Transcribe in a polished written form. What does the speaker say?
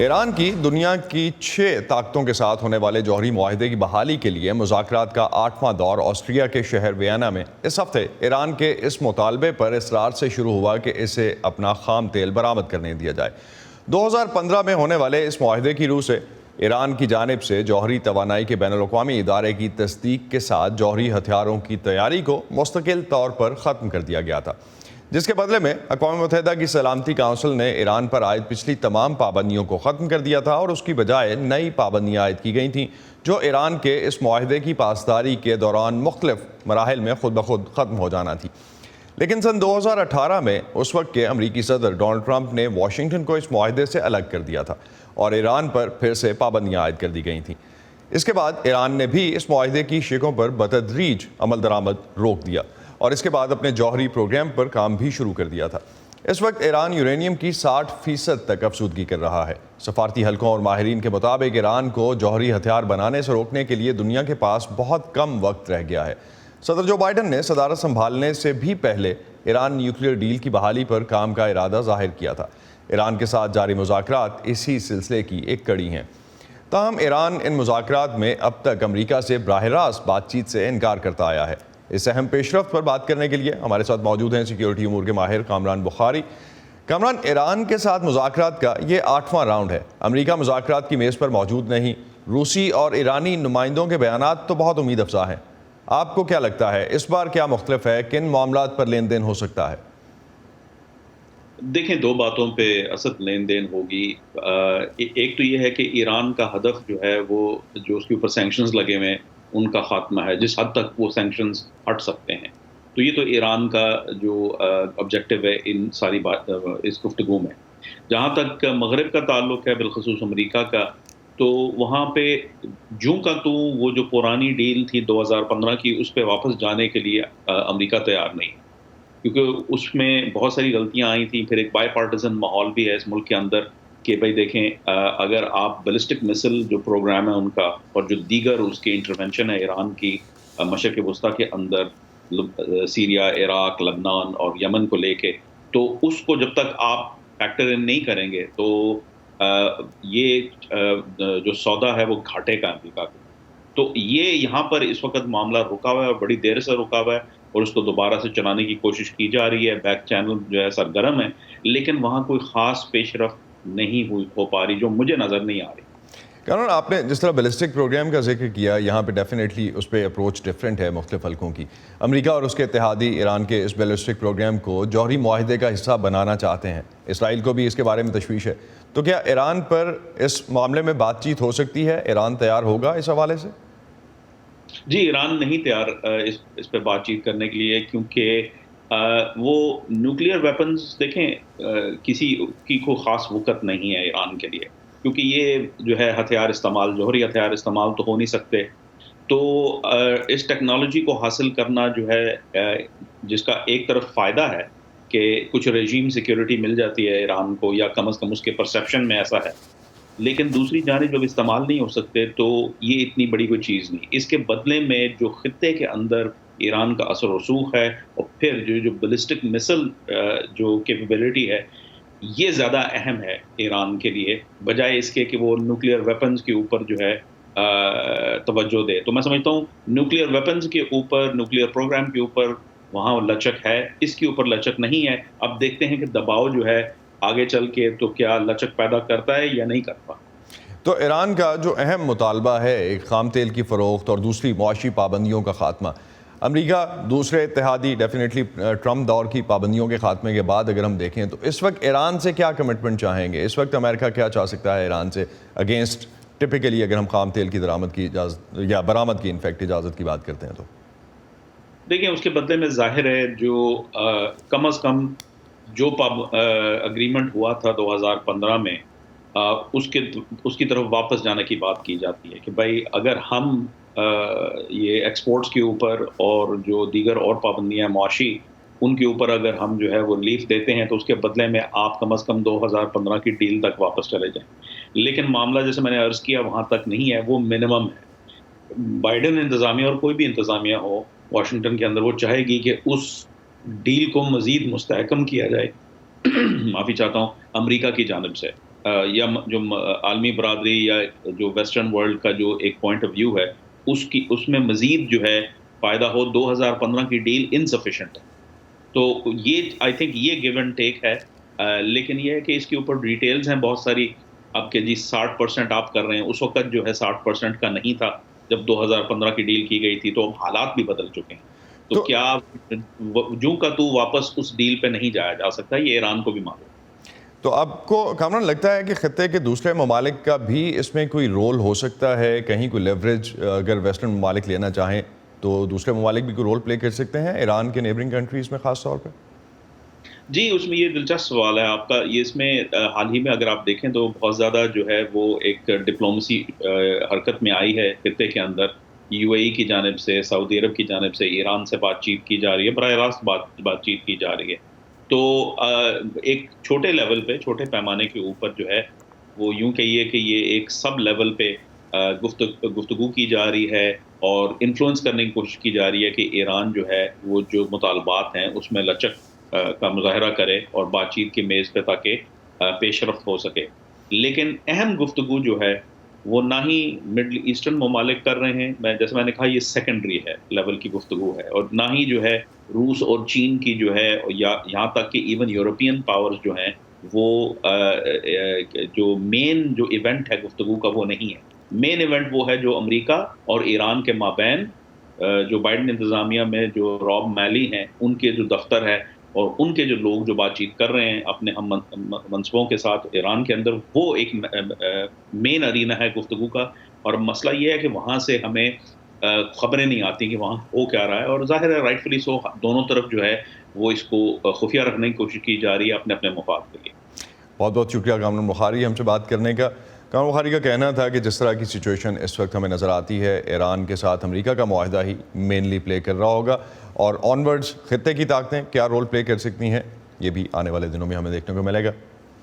ایران کی دنیا کی 6 طاقتوں کے ساتھ ہونے والے جوہری معاہدے کی بحالی کے لیے مذاکرات کا 8واں دور آسٹریا کے شہر وینا میں اس ہفتے ایران کے اس مطالبے پر اصرار سے شروع ہوا کہ اسے اپنا خام تیل برآمد کرنے دیا جائے۔ 2015 میں ہونے والے اس معاہدے کی روح سے ایران کی جانب سے جوہری توانائی کے بین الاقوامی ادارے کی تصدیق کے ساتھ جوہری ہتھیاروں کی تیاری کو مستقل طور پر ختم کر دیا گیا تھا، جس کے بدلے میں اقوام متحدہ کی سلامتی کونسل نے ایران پر عائد پچھلی تمام پابندیوں کو ختم کر دیا تھا اور اس کی بجائے نئی پابندیاں عائد کی گئی تھیں جو ایران کے اس معاہدے کی پاسداری کے دوران مختلف مراحل میں خود بخود ختم ہو جانا تھی۔ لیکن سن 2018 میں اس وقت کے امریکی صدر ڈونلڈ ٹرمپ نے واشنگٹن کو اس معاہدے سے الگ کر دیا تھا اور ایران پر پھر سے پابندیاں عائد کر دی گئی تھیں۔ اس کے بعد ایران نے بھی اس معاہدے کی شقوں پر بتدریج عمل درآمد روک دیا اور اس کے بعد اپنے جوہری پروگرام پر کام بھی شروع کر دیا تھا۔ اس وقت ایران یورینیم کی 60% تک افزودگی کر رہا ہے۔ سفارتی حلقوں اور ماہرین کے مطابق ایران کو جوہری ہتھیار بنانے سے روکنے کے لیے دنیا کے پاس بہت کم وقت رہ گیا ہے۔ صدر جو بائیڈن نے صدارت سنبھالنے سے بھی پہلے ایران نیوکلیئر ڈیل کی بحالی پر کام کا ارادہ ظاہر کیا تھا۔ ایران کے ساتھ جاری مذاکرات اسی سلسلے کی ایک کڑی ہیں۔ تاہم ایران ان مذاکرات میں اب تک امریکہ سے براہ راست بات چیت سے انکار کرتا آیا ہے۔ اس اہم پیش رفت پر بات کرنے کے لیے ہمارے ساتھ موجود ہیں سیکیورٹی امور کے ماہر کامران بخاری۔ کامران، ایران کے ساتھ مذاکرات کا یہ 8واں راؤنڈ ہے۔ امریکہ مذاکرات کی میز پر موجود نہیں۔ روسی اور ایرانی نمائندوں کے بیانات تو بہت امید افزا ہیں۔ آپ کو کیا لگتا ہے اس بار کیا مختلف ہے؟ کن معاملات پر لین دین ہو سکتا ہے؟ دیکھیں، 2 باتوں پہ اصل لین دین ہوگی۔ ایک تو یہ ہے کہ ایران کا ہدف جو ہے وہ جو اس کے اوپر سینکشنز لگے ہوئے ہیں ان کا خاتمہ ہے، جس حد تک وہ سینکشنز ہٹ سکتے ہیں۔ تو یہ تو ایران کا جو آبجیکٹو ہے ان ساری اس گفتگو میں۔ جہاں تک مغرب کا تعلق ہے، بالخصوص امریکہ کا، تو وہاں پہ جوں کا تو وہ جو پرانی ڈیل تھی 2015 کی اس پہ واپس جانے کے لیے امریکہ تیار نہیں، کیونکہ اس میں بہت ساری غلطیاں آئی تھیں۔ پھر ایک بائی پارٹیزن ماحول بھی ہے اس ملک کے اندر کہ بھائی دیکھیں، اگر آپ بیلسٹک مسل جو پروگرام ہے ان کا اور جو دیگر اس کے انٹرونشن ہے ایران کی مشرق وسطیٰ کے اندر، سیریا، عراق، لبنان اور یمن کو لے کے، تو اس کو جب تک آپ فیکٹر ان نہیں کریں گے تو یہ جو سودا ہے وہ گھاٹے کا امریکہ کو۔ تو یہ یہاں پر اس وقت معاملہ رکا ہوا ہے اور بڑی دیر سے رکا ہوا ہے، اور اس کو دوبارہ سے چلانے کی کوشش کی جا رہی ہے۔ بیک چینل جو ہے سرگرم ہے، لیکن وہاں کوئی خاص پیش رفت نہیں ہو پا رہی، جو مجھے نظر نہیں آ رہی۔ کارن، آپ نے جس طرح بیلسٹک پروگرام کا ذکر کیا، یہاں پہ ڈیفینیٹلی اس پہ اپروچ ڈیفرنٹ ہے مختلف حلقوں کی۔ امریکہ اور اس کے اتحادی ایران کے اس بیلسٹک پروگرام کو جوہری معاہدے کا حصہ بنانا چاہتے ہیں۔ اسرائیل کو بھی اس کے بارے میں تشویش ہے۔ تو کیا ایران پر اس معاملے میں بات چیت ہو سکتی ہے؟ ایران تیار ہوگا اس حوالے سے؟ جی، ایران نہیں تیار اس پہ بات چیت کرنے کے لیے، کیونکہ وہ نیوکلیئر ویپنز، دیکھیں، کسی کی کوئی خاص وقت نہیں ہے ایران کے لیے، کیونکہ یہ جو ہے ہتھیار استعمال، جوہری ہتھیار استعمال تو ہو نہیں سکتے۔ تو اس ٹیکنالوجی کو حاصل کرنا جو ہے، جس کا ایک طرف فائدہ ہے کہ کچھ رجیم سیکیورٹی مل جاتی ہے ایران کو، یا کم از کم اس کے پرسیپشن میں ایسا ہے، لیکن دوسری جانب جب استعمال نہیں ہو سکتے تو یہ اتنی بڑی کوئی چیز نہیں۔ اس کے بدلے میں جو خطے کے اندر ایران کا اثر و رسوخ ہے، اور پھر جو بیلسٹک مسل جو کیپیبلٹی ہے، یہ زیادہ اہم ہے ایران کے لیے، بجائے اس کے کہ وہ نیوکلیئر ویپنز کے اوپر جو ہے توجہ دے۔ تو میں سمجھتا ہوں نیوکلیئر ویپنز کے اوپر، نیوکلیئر پروگرام کے اوپر وہاں لچک ہے، اس کے اوپر لچک نہیں ہے۔ اب دیکھتے ہیں کہ دباؤ جو ہے آگے چل کے تو کیا لچک پیدا کرتا ہے یا نہیں کرتا۔ تو ایران کا جو اہم مطالبہ ہے، ایک خام تیل کی فروخت اور دوسری معاشی پابندیوں کا خاتمہ، امریکہ دوسرے اتحادی ڈیفینیٹلی ٹرمپ دور کی پابندیوں کے خاتمے کے بعد اگر ہم دیکھیں تو اس وقت ایران سے کیا کمٹمنٹ چاہیں گے؟ اس وقت امریکہ کیا چاہ سکتا ہے ایران سے اگینسٹ ٹپیکلی اگر ہم خام تیل کی درآمد کی اجازت یا برآمد کی انفیکٹ اجازت کی بات کرتے ہیں تو؟ دیکھیں، اس کے بدلے میں ظاہر ہے جو کم از کم جو اگریمنٹ ہوا تھا 2015 میں، اس کی طرف واپس جانے کی بات کی جاتی ہے کہ بھائی اگر ہم یہ ایکسپورٹس کے اوپر اور جو دیگر اور پابندیاں معاشی، ان کے اوپر اگر ہم جو ہے وہ ریلیف دیتے ہیں تو اس کے بدلے میں آپ کم از کم 2015 کی ڈیل تک واپس چلے جائیں۔ لیکن معاملہ جیسے میں نے عرض کیا وہاں تک نہیں ہے، وہ منیمم ہے۔ بائیڈن انتظامیہ اور کوئی بھی انتظامیہ ہو واشنگٹن کے اندر، وہ چاہے گی کہ اس ڈیل کو مزید مستحکم کیا جائے، معافی چاہتا ہوں، امریکہ کی جانب سے، یا جو عالمی برادری یا جو ویسٹرن ورلڈ کا جو ایک پوائنٹ آف ویو ہے اس میں مزید جو ہے فائدہ ہو. 2015 کی ڈیل انسفیشینٹ ہے. تو یہ آئی تھنک یہ گیو اینڈ ٹیک ہے. لیکن یہ ہے کہ اس کے اوپر ڈیٹیلز ہیں بہت ساری. اب کہ جی 60% آپ کر رہے ہیں, اس وقت جو ہے 60% کا نہیں تھا جب 2015 کی ڈیل کی گئی تھی, تو اب حالات بھی بدل چکے ہیں. تو کیا جوں کا تو واپس اس ڈیل پہ نہیں جایا جا سکتا, یہ ایران کو بھی معلوم. تو آپ کو کامران لگتا ہے کہ خطے کے دوسرے ممالک کا بھی اس میں کوئی رول ہو سکتا ہے, کہیں کوئی لیوریج اگر ویسٹرن ممالک لینا چاہیں تو دوسرے ممالک بھی کوئی رول پلے کر سکتے ہیں ایران کے نیبرنگ کنٹریز میں خاص طور پہ؟ جی, اس میں یہ دلچسپ سوال ہے آپ کا. یہ اس میں حال ہی میں اگر آپ دیکھیں تو بہت زیادہ جو ہے وہ ایک ڈپلومسی حرکت میں آئی ہے خطے کے اندر. یو اے ای کی جانب سے, سعودی عرب کی جانب سے ایران سے بات چیت کی جا رہی ہے, براہ راست بات چیت کی جا رہی ہے. تو ایک چھوٹے لیول پہ, چھوٹے پیمانے کے اوپر جو ہے وہ یوں کہیے کہ یہ ایک سب لیول پہ گفتگو کی جا رہی ہے اور انفلوئنس کرنے کی کوشش کی جا رہی ہے کہ ایران جو ہے وہ جو مطالبات ہیں اس میں لچک کا مظاہرہ کرے اور بات چیت کی میز پہ تاکہ پیش رفت ہو سکے. لیکن اہم گفتگو جو ہے وہ نہ ہی مڈل ایسٹرن ممالک کر رہے ہیں. جیسے میں نے کہا یہ سیکنڈری ہے لیول کی گفتگو ہے, اور نہ ہی جو ہے روس اور چین کی جو ہے, یا یہاں تک کہ ایون یورپین پاورز جو ہیں وہ جو مین جو ایونٹ ہے گفتگو کا وہ نہیں ہے. مین ایونٹ وہ ہے جو امریکہ اور ایران کے مابین جو بائیڈن انتظامیہ میں جو راب میلی ہیں ان کے جو دفتر ہے اور ان کے جو لوگ جو بات چیت کر رہے ہیں اپنے ہم منصبوں کے ساتھ ایران کے اندر, وہ ایک مین ارینا ہے گفتگو کا. اور مسئلہ یہ ہے کہ وہاں سے ہمیں خبریں نہیں آتی کہ وہاں ہو کیا رہا ہے, اور ظاہر ہے رائٹفلی سو دونوں طرف جو ہے وہ اس کو خفیہ رکھنے کی کوشش کی جا رہی ہے اپنے اپنے مفاد کے لیے. بہت بہت شکریہ کامران بخاری ہم سے بات کرنے کا. کامران بخاری کا کہنا تھا کہ جس طرح کی سچویشن اس وقت ہمیں نظر آتی ہے, ایران کے ساتھ امریکہ کا معاہدہ ہی مینلی پلے کر رہا ہوگا, اور آن ورڈز خطے کی طاقتیں کیا رول پلے کر سکتی ہیں یہ بھی آنے والے دنوں میں ہمیں دیکھنے کو ملے گا.